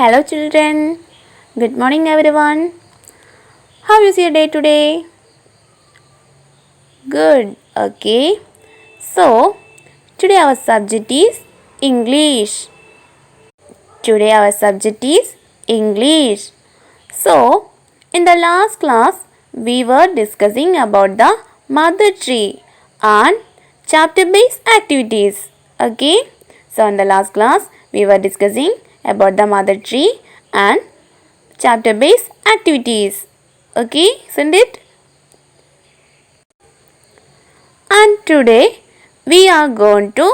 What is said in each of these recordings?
Hello children, good morning everyone. How is your day today? Good, okay. So, today our subject is English. Today our subject is English. So, in the last class, we were discussing about the mother tree and chapter-based activities. Okay. So, in the last class, we were discussing about the mother tree and chapter-based activities. Okay, isn't it? And today, we are going to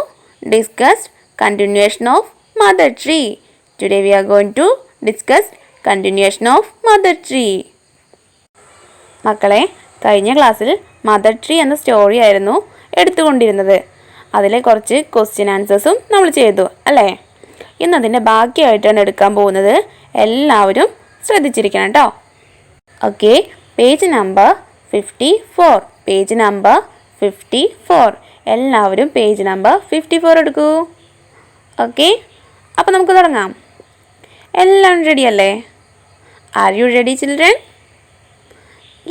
discuss continuation of mother tree. Today, we are going to discuss continuation of mother tree. മക്കളെ കഴിഞ്ഞ ക്ലാസ്സിൽ mother tree എന്ന story ആയിരുന്നു എടുത്തുകൊണ്ടിരുന്നത്. അതിലെ കുറച്ച് question ആൻസേഴ്സും നമ്മൾ ചെയ്തു അല്ലേ? ഇന്നതിൻ്റെ ബാക്കിയായിട്ടാണ് എടുക്കാൻ പോകുന്നത്. എല്ലാവരും ശ്രദ്ധിച്ചിരിക്കണം കേട്ടോ. Okay, page number 54. Page number 54. എല്ലാവരും പേജ് നമ്പർ 54 എടുക്കൂ. ഓക്കെ, അപ്പോൾ നമുക്ക് തുടങ്ങാം. എല്ലാവരും റെഡി അല്ലേ? Are you ready children?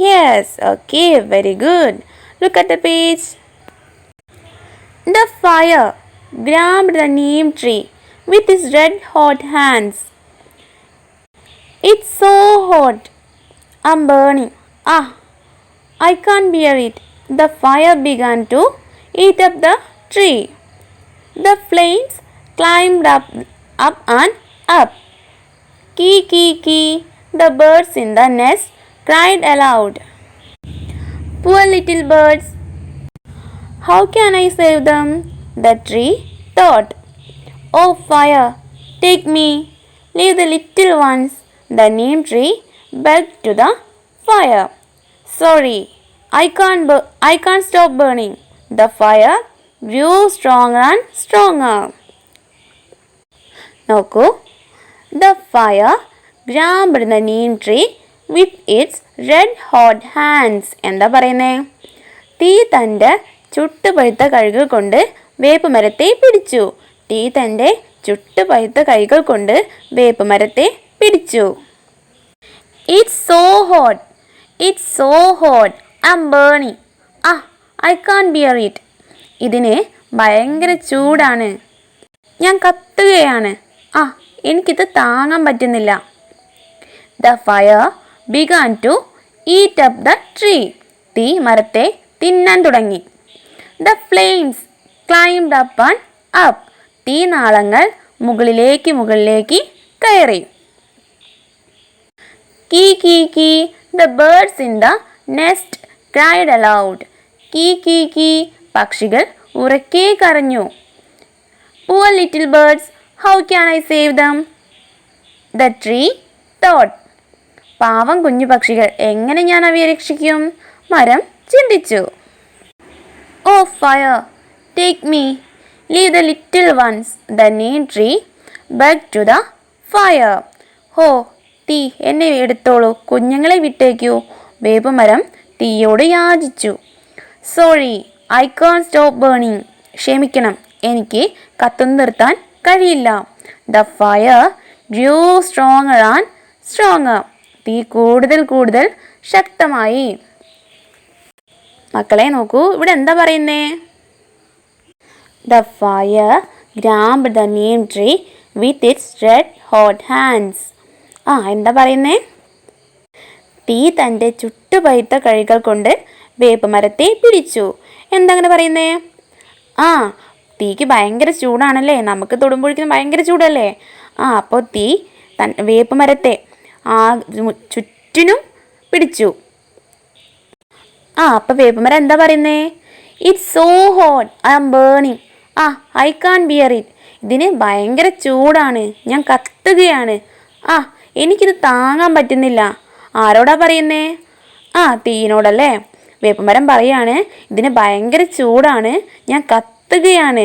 Yes, okay, very good. Look at the page. The fire grabbed the neem tree with his red hot hands. It's so hot. I'm burning. I can't bear it. The fire began to eat up the tree. The flames climbed up and up. Kee, kee, kee. The birds in the nest cried aloud. Poor little birds. How can I save them? The tree thought. Oh fire, take me. Leave the little ones. The neem tree begged to the fire. Sorry, I can't stop burning. The fire grew stronger and stronger. നോക്കൂ, the fire grabbed the neem tree with its red hot hands. എന്താ പറയുന്നേ? തീ തൻ്റെ ചുട്ടുപഴുത്ത കൈകൾ കൊണ്ട് വേപ്പുമരത്തെ പിടിച്ചു. തീ തൻ്റെ ചുട്ടുപഴുത്ത കൈകൾ കൊണ്ട് വേപ്പുമരത്തെ പിടിച്ചു. It's so hot. It's so hot. I'm burning. I can't bear it. ഇതിന് ഭയങ്കര ചൂടാണ്. ഞാൻ കത്തുകയാണ്. എനിക്കിത് താങ്ങാൻ പറ്റുന്നില്ല. The fire began to eat up the tree. തീ മരത്തെ തിന്നാൻ തുടങ്ങി. The flames climbed up and up. തീനാളങ്ങൾ മുകളിലേക്ക് കയറി. Kee, kee, kee. The birds in the nest cried aloud. Kee, kee, kee. പക്ഷികൾ ഉറക്കെ കരഞ്ഞു. Poor little birds. How can I save them? The tree thought. പാവം കുഞ്ഞു പക്ഷികൾ, എങ്ങനെ ഞാൻ അവയെ രക്ഷിക്കും? മരം ചിന്തിച്ചു. Oh fire, take me. Leave the little ones. The neem tree begged to the fire. തീ, എന്നെ എടുത്തോളൂ, കുഞ്ഞുങ്ങളെ വിട്ടേക്കൂ. വേപ്പുമരം തീയോട് യാചിച്ചു. Sorry, I can't stop burning. ക്ഷമിക്കണം, എനിക്ക് കത്തുന്നു നിർത്താൻ കഴിയില്ല. The fire grew stronger and stronger. തീ കൂടുതൽ ശക്തമായി. മക്കളെ നോക്കൂ, ഇവിടെ എന്താ പറയുന്നേ? The fire grabbed the neem tree with its red hot hands. എന്താ പറയുന്നേ? തീ തൻ്റെ ചുട്ടുപഴുത്ത കൈകൾ കൊണ്ട് വേപ്പുമരത്തെ പിടിച്ചു. എന്താ അങ്ങനെ പറയുന്നേ? തീക്ക് ഭയങ്കര ചൂടാണല്ലേ, നമുക്ക് തൊടുമ്പോഴേക്കും ഭയങ്കര ചൂടല്ലേ. അപ്പോൾ തീ വേപ്പുമരത്തെ ചുറ്റിനും പിടിച്ചു. അപ്പം വേപ്പുമരം എന്താ പറയുന്നേ? It's so hot, I am burning. I can't bear it. ഇതിന് ഭയങ്കര ചൂടാണ്, ഞാൻ കത്തുകയാണ്. എനിക്കിത് താങ്ങാൻ പറ്റുന്നില്ല. ആരോടാ പറയുന്നേ? തീയിനോടല്ലേ. വേപ്പുമരം പറയാണ്, ഇതിന് ഭയങ്കര ചൂടാണ്, ഞാൻ കത്തുകയാണ്.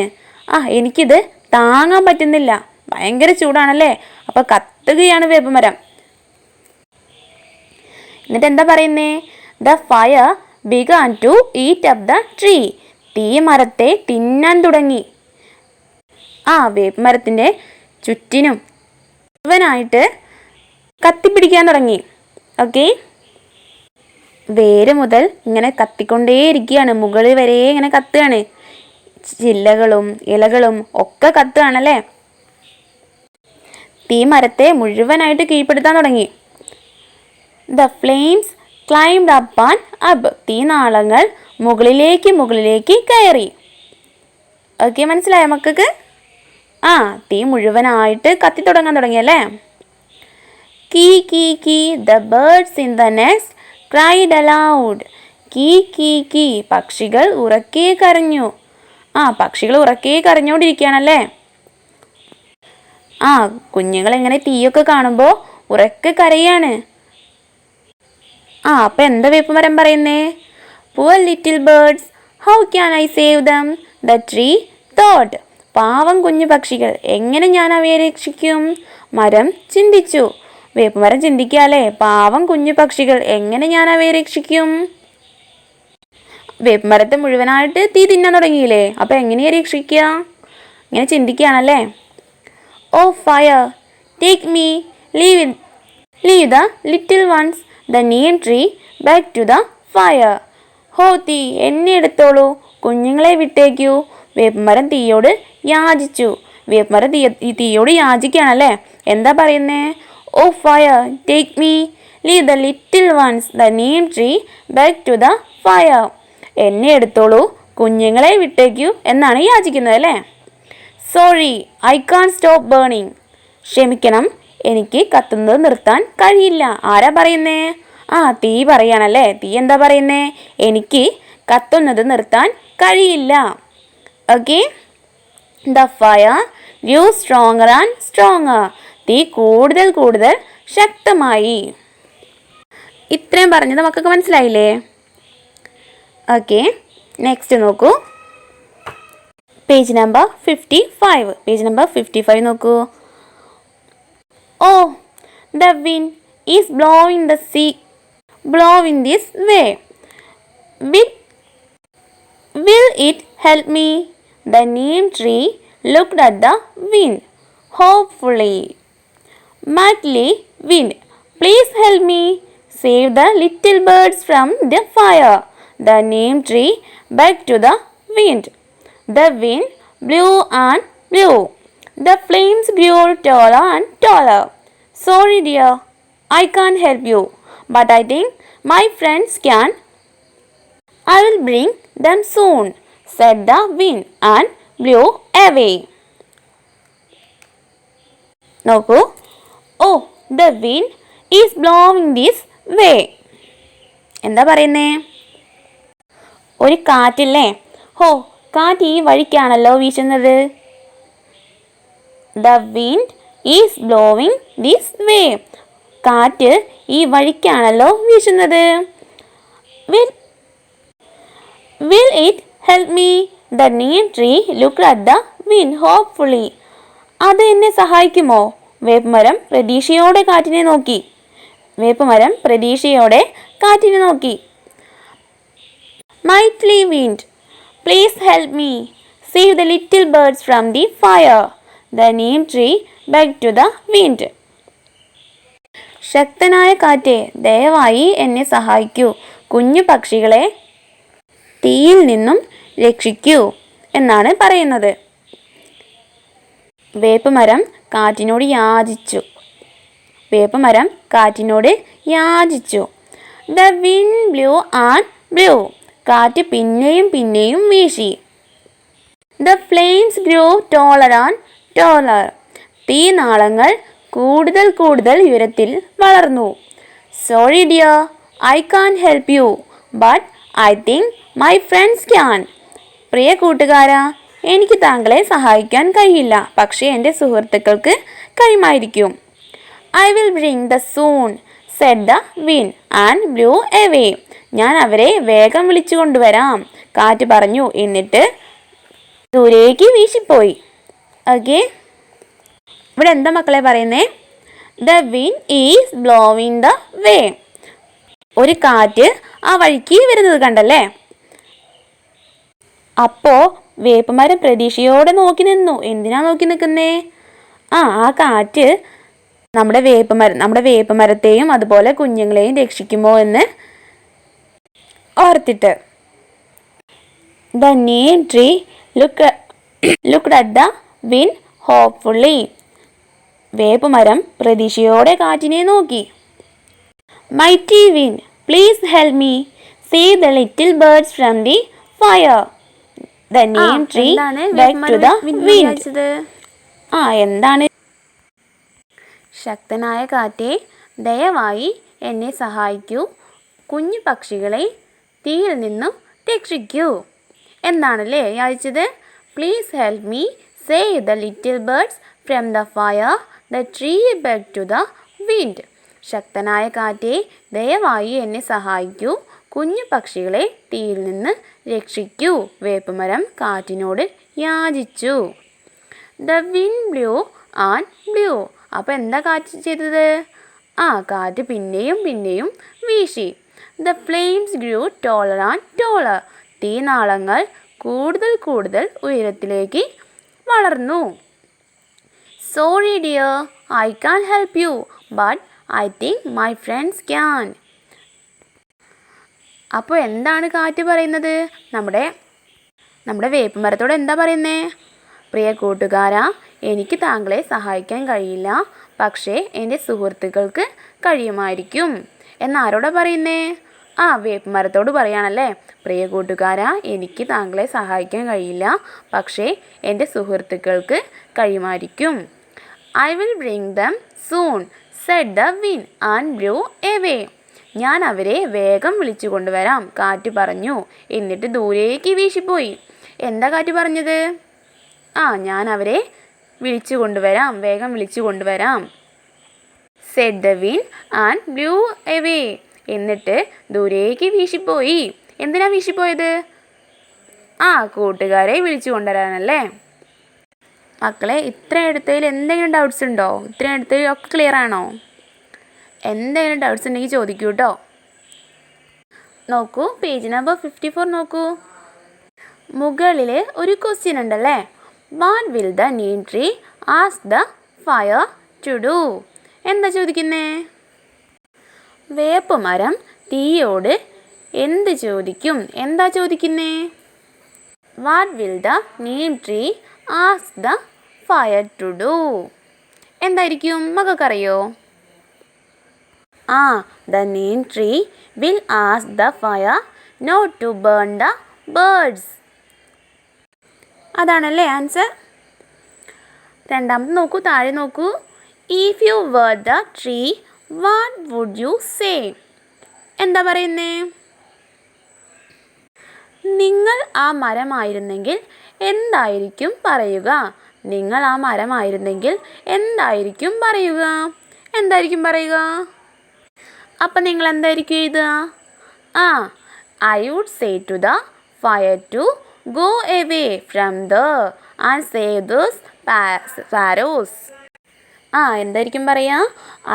എനിക്കിത് താങ്ങാൻ പറ്റുന്നില്ല. ഭയങ്കര ചൂടാണല്ലേ, അപ്പോൾ കത്തുകയാണ് വേപ്പുമരം. എന്നിട്ട് എന്താ പറയുന്നേ? The fire began to eat up the tree. തീ മരത്തെ തിന്നാൻ തുടങ്ങി. വേപ്പുമരത്തിൻ്റെ ചുറ്റിനും മുഴുവനായിട്ട് കത്തിപ്പിടിക്കാൻ തുടങ്ങി. ഓക്കെ, വേര് മുതൽ ഇങ്ങനെ കത്തിക്കൊണ്ടേയിരിക്കുകയാണ്, മുകളിൽ വരെ ഇങ്ങനെ കത്തുകയാണ്. ചില്ലകളും ഇലകളും ഒക്കെ കത്തുകയാണല്ലേ. തീ മരത്തെ മുഴുവനായിട്ട് കീഴ്പ്പെടുത്താൻ തുടങ്ങി. The flames climbed up and up. തീനാളങ്ങൾ മുകളിലേക്ക് കയറി. ഓക്കെ, മനസ്സിലായോ മക്കൾക്ക്? തീ മുഴുവനായിട്ട് കത്തി തുടങ്ങാൻ തുടങ്ങിയല്ലേ. കീ കീ കീ the birds in the nest cried aloud. കീ കീ കീ പക്ഷികൾ ഉറക്കെ കരഞ്ഞു. പക്ഷികൾ ഉറക്കെ കരഞ്ഞുകൊണ്ടിരിക്കുകയാണല്ലേ. കുഞ്ഞുങ്ങൾ എങ്ങനെ തീയൊക്കെ കാണുമ്പോൾ ഉറക്കെ കരയാണ്. അപ്പൊ എന്താ വേപ്പുമരം പറയുന്നേ? Poor little birds, how can I save them? The tree thought. പാവം കുഞ്ഞു പക്ഷികൾ, എങ്ങനെ ഞാൻ അവയെ രക്ഷിക്കും? മരം ചിന്തിച്ചു. വേപ്പുമരം ചിന്തിക്കാല്ലേ, പാവം കുഞ്ഞു പക്ഷികൾ, എങ്ങനെ ഞാൻ അവയെ രക്ഷിക്കും? വേപ്പുമരത്തെ മുഴുവനായിട്ട് തീ തിന്നാൻ തുടങ്ങിയില്ലേ, അപ്പൊ എങ്ങനെയാ രക്ഷിക്കുക? ഇങ്ങനെ ചിന്തിക്കുകയാണല്ലേ. Oh fire, take me, leave the little ones, the neem tree back to the fire. ഹോ തീ, എന്നെ എടുത്തോളൂ, കുഞ്ഞുങ്ങളെ വിട്ടേക്കൂ. വേപ്പുമരം തീയോട് യാചിച്ചു. വേപ്പുമരം തീയോട് യാചിക്കുകയാണല്ലേ. എന്താ പറയുന്നേ? Oh fire, take me, leave the little ones, the neem tree back to the fire. എന്നെ എടുത്തോളൂ, കുഞ്ഞുങ്ങളെ വിട്ടേക്കൂ എന്നാണ് യാചിക്കുന്നത് അല്ലേ. Sorry, I can't stop burning. ക്ഷമിക്കണം, എനിക്ക് കത്തുന്നത് നിർത്താൻ കഴിയില്ല. ആരാ പറയുന്നേ? തീ പറയാണല്ലേ. തീ എന്താ പറയുന്നേ? എനിക്ക് കത്തുന്നത് നിർത്താൻ കഴിയില്ല. Okay, the fire grew stronger and stronger. തീ കൂടുതൽ ശക്തമായി. ഇത്രയും പറഞ്ഞത് മക്കൾക്ക് മനസ്സിലായില്ലേ? ഓക്കെ, നെക്സ്റ്റ് നോക്കൂ. Page number 55. പേജ് നമ്പർ 55 നോക്കൂ. Oh, the wind is blowing this way. Will it help me? The neem tree looked at the wind hopefully. Mighty wind, please help me. Save the little birds from the fire. The neem tree begged to the wind. The wind blew and blew. The flames grew taller and taller. Sorry dear, I can't help you, but I think my friends can. I will bring them soon, said the wind and blew away. നോക്കൂ. ഓ, the wind is blowing this way. എന്താ പറയുന്നേ? ഒരു കാറ്റില്ലേ. കാറ്റ് ഈ വഴിക്കാണല്ലോ വീശുന്നത്. The wind is blowing this way. കാറ്റ് ഈ വഴിക്കാണല്ലോ വീശുന്നത്. Will it help me? The neem tree looked at the wind hopefully. അത് എന്നെ സഹായിക്കുമോ? വേപ്പുമരം പ്രതീക്ഷയോടെ കാറ്റിനെ നോക്കി. Mighty wind, please help me. Save the little birds from the fire. The neem tree begged to the wind. ശക്തനായ കാറ്റേ, ദയവായി എന്നെ സഹായിക്കൂ. കുഞ്ഞു പക്ഷികളെ തീയിൽ നിന്നും രക്ഷിക്കൂ എന്നാണ് പറയുന്നത്. വേപ്പുമരം കാറ്റിനോട് യാചിച്ചു. The wind blew and blew. കാറ്റ് പിന്നെയും വീശി. The flames grew taller and taller. തീനാളങ്ങൾ കൂടുതൽ ഉയരത്തിൽ വളർന്നു. Sorry dear, I can't help you, but I think my friends can. പ്രിയ കൂട്ടുകാരാ, എനിക്ക് താങ്കളെ സഹായിക്കാൻ കഴിയില്ല, പക്ഷേ എൻ്റെ സുഹൃത്തുക്കൾക്ക് കഴിയുമായിരിക്കും. I will bring them soon, said the wind and blew away. ഞാൻ അവരെ വേഗം വിളിച്ചു കൊണ്ടുവരാം, കാറ്റ് പറഞ്ഞു. എന്നിട്ട് ദൂരേക്ക് വീശിപ്പോയി. ഓക്കെ, ഇവിടെ എന്താ മക്കളെ പറയുന്നേ? The wind is blowing the way. ഒരു കാറ്റ് ആ വഴിക്ക് വരുന്നത് കണ്ടല്ലേ. അപ്പോ വേപ്പുമരം പ്രതീക്ഷയോടെ നോക്കി നിന്നു. എന്തിനാ നോക്കി നിൽക്കുന്നേ? ആ കാറ്റ് നമ്മുടെ വേപ്പമരത്തെയും അതുപോലെ കുഞ്ഞുങ്ങളെയും രക്ഷിക്കുമോ എന്ന് ഓർത്തിട്ട്. The neem tree looked at the wind hopefully. വേപ്പുമരം പ്രതീക്ഷയോടെ കാറ്റിനെ നോക്കി. Mighty wind, please help me save the little birds from the fire. The neem tree begged to the wind. എന്താണ്? ശക്തനായ കാറ്റേ, ദയവായി എന്നെ സഹായിക്കൂ, കുഞ്ഞു പക്ഷികളെ തീയിൽ നിന്നും രക്ഷിക്കൂ എന്നാണല്ലേ യാചിച്ചത്. Please help me save the little birds from the fire. The tree beg to the wind. ശക്തനായ കാറ്റേ, ദയവായി എന്നെ സഹായിക്കൂ, കുഞ്ഞു പക്ഷികളെ തീയിൽ നിന്ന് രക്ഷിക്കൂ. വേപ്പുമരം കാറ്റിനോട് യാചിച്ചു. The wind blew and blew. അപ്പോൾ എന്താ കാറ്റ് ചെയ്തത്? കാറ്റ് പിന്നെയും പിന്നെയും വീശി. The flames grew taller and taller. തീനാളങ്ങൾ കൂടുതൽ കൂടുതൽ ഉയരത്തിലേക്ക് വളർന്നു. Sorry dear, I can help you, but I think my friends can. അപ്പോൾ എന്താണ് കാറ്റ് പറയുന്നത്? നമ്മുടെ വേപ്പുമരത്തോട് എന്താ പറയുന്നേ? പ്രിയ കൂട്ടുകാരാ, എനിക്ക് താങ്കളെ സഹായിക്കാൻ കഴിയില്ല, പക്ഷേ എൻ്റെ സുഹൃത്തുക്കൾക്ക് കഴിയുമായിരിക്കും എന്നാരോടാ പറയുന്നേ? വേപ്പുമരത്തോട് പറയാണല്ലേ. പ്രിയ കൂട്ടുകാരാ, എനിക്ക് താങ്കളെ സഹായിക്കാൻ കഴിയില്ല, പക്ഷേ എൻ്റെ സുഹൃത്തുക്കൾക്ക് കഴിയുമായിരിക്കും. I will bring them soon said the wind and blew away. ഞാൻ അവരെ വേഗം വിളിച്ചു കൊണ്ടുവരാം, കാറ്റ് പറഞ്ഞു. എന്നിട്ട് ദൂരേക്ക് വീശിപ്പോയി. എന്താ കാറ്റ് പറഞ്ഞത്? ഞാൻ അവരെ വിളിച്ചു കൊണ്ടുവരാം, വേഗം വിളിച്ചു കൊണ്ടുവരാം. Z the wind and blew away. എന്നിട്ട് ദൂരേക്ക് വീശിപ്പോയി. എന്തിനാ വീശിപ്പോയത്? കൂട്ടുകാരെ വിളിച്ചു കൊണ്ടുവരാനല്ലേ. മക്കളെ, ഇത്ര എടുത്തതിൽ എന്തെങ്കിലും ഡൗട്ട്സ് ഉണ്ടോ? ഇത്ര എടുത്തതിൽ ഒക്കെ ക്ലിയർ ആണോ? എന്തെങ്കിലും ഡൗട്ട്സ് ഉണ്ടെങ്കിൽ ചോദിക്കൂ കേട്ടോ. നോക്കൂ, പേജ് നമ്പർ 54 നോക്കൂ. മുകളിൽ ഒരു ക്വസ്റ്റ്യൻ ഉണ്ടല്ലേ. What will the neem tree ask the fire to do? എന്താ ചോദിക്കുന്നേ? വേപ്പുമരം തീയോട് എന്ത് ചോദിക്കും? എന്താ ചോദിക്കുന്നേ? What will the neem tree ask the fire to do? എന്തായിരിക്കും? മകൾക്കറിയോ? The neem tree will ask the fire not to burn the birds. അതാണല്ലേ ആൻസർ. രണ്ടാമത് നോക്കൂ, താഴെ നോക്കൂ. If you were the tree what would you say? എന്താ പറയുന്നേ? നിങ്ങൾ ആ മരമായിരുന്നെങ്കിൽ എന്തായിരിക്കും പറയുക? നിങ്ങൾ ആ മരമായിരുന്നെങ്കിൽ എന്തായിരിക്കും പറയുക? എന്തായിരിക്കും പറയുക? അപ്പം നിങ്ങൾ എന്തായിരിക്കും എഴുതുക? I would say to the fire to go away from there and save those sparrows. എന്തായിരിക്കും പറയാ?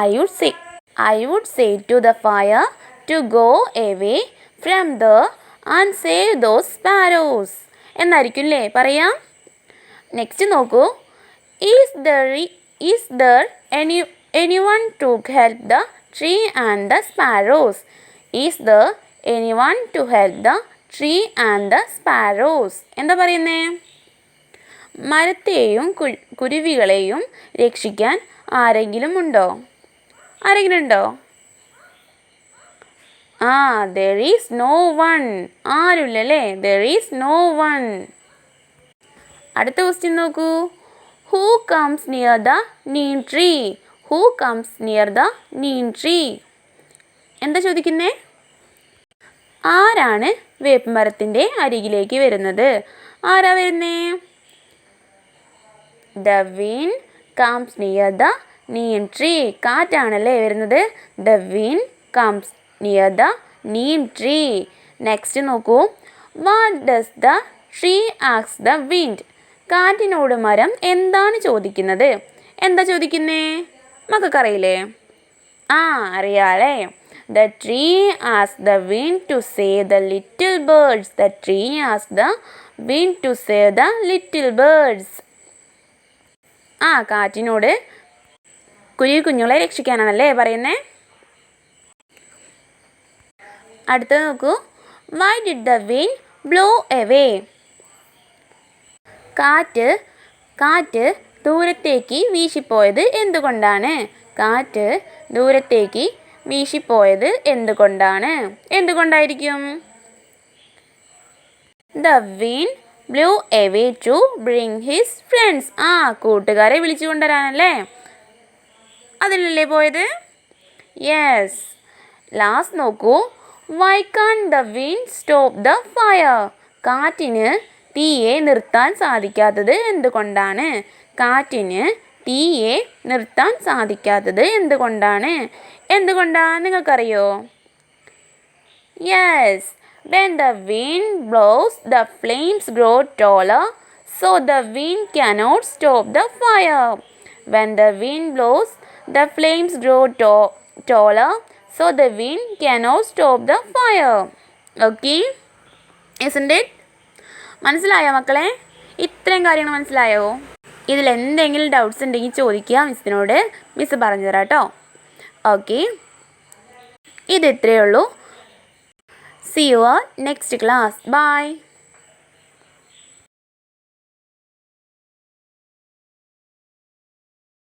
I would say to the fire to go away from there and save those sparrows എന്നായിരിക്കും അല്ലേ പറയാം. നെക്സ്റ്റ് നോക്കൂ. Is there anyone to help the tree and the sparrows? Is there anyone to help the tree and the sparrows? എന്താ പറയുന്നേ? മരത്തെയും കുരുവികളെയും രക്ഷിക്കാൻ ആരെങ്കിലും ഉണ്ടോ? ആരെങ്കിലും ഉണ്ടോ? there is no one. ആരുമില്ലല്ലേ? there is no one. അടുത്ത ക്വസ്റ്റ്യൻ നോക്കൂ. who comes near the neem tree? who comes near the neem tree? എന്താ ചോദിക്കുന്നേ? ആരാണ് വേപ്പുമരത്തിൻ്റെ അരികിലേക്ക് വരുന്നത്? ആരാ വരുന്നേ? The wind comes near the neem tree. കാറ്റാണല്ലേ വരുന്നത്. The wind comes near the neem tree. Next നോക്കൂ. What does the tree ask the wind? കാറ്റിനോട് മരം എന്താണ് ചോദിക്കുന്നത്? എന്താ ചോദിക്കുന്നേ? മക്കൾക്കറിയില്ലേ? അറിയാലേ. The tree asked the wind to save the little birds. The tree asked the wind to save the little birds. കാറ്റിനോട് കുഞ്ഞുങ്ങളെ രക്ഷിക്കാനാണല്ലേ പറയുന്നത്. അടുത്തത് നോക്കൂ. Why did the wind blow away? കാറ്റ് ദൂരത്തേക്ക് വീശിപ്പോയത് എന്തുകൊണ്ടാണ്? കാറ്റ് ദൂരത്തേക്ക് വീശിപ്പോയത് എന്തുകൊണ്ടായിരിക്കും? The wind blew away to bring his friends. കൂട്ടുകാരെ വിളിച്ചു കൊണ്ടുവരാനല്ലേ അതിലല്ലേ പോയത്? യെസ്. ലാസ്റ്റ് നോക്കൂ. Why can't the wind stop the fire? കാറ്റിന് തീയെ നിർത്താൻ സാധിക്കാത്തത് എന്തുകൊണ്ടാണ്? നിങ്ങൾക്കറിയോ? Yes. When the wind blows, the flames grow taller, so the wind cannot stop the fire. When the wind blows, the flames grow taller, so the wind cannot stop the fire. Okay? Isn't it? മനസ്സിലായോ മക്കളെ? ഇത്രയും കാര്യങ്ങൾ മനസ്സിലായോ? ഇതിൽ എന്തെങ്കിലും doubts ഉണ്ടെങ്കിൽ ചോദിക്കുക മിസ്സിനോട്. Miss പറഞ്ഞു തരാം കേട്ടോ. ഓക്കെ, ഇത് ഇത്രയേ ഉള്ളൂ. See you next class. Bye.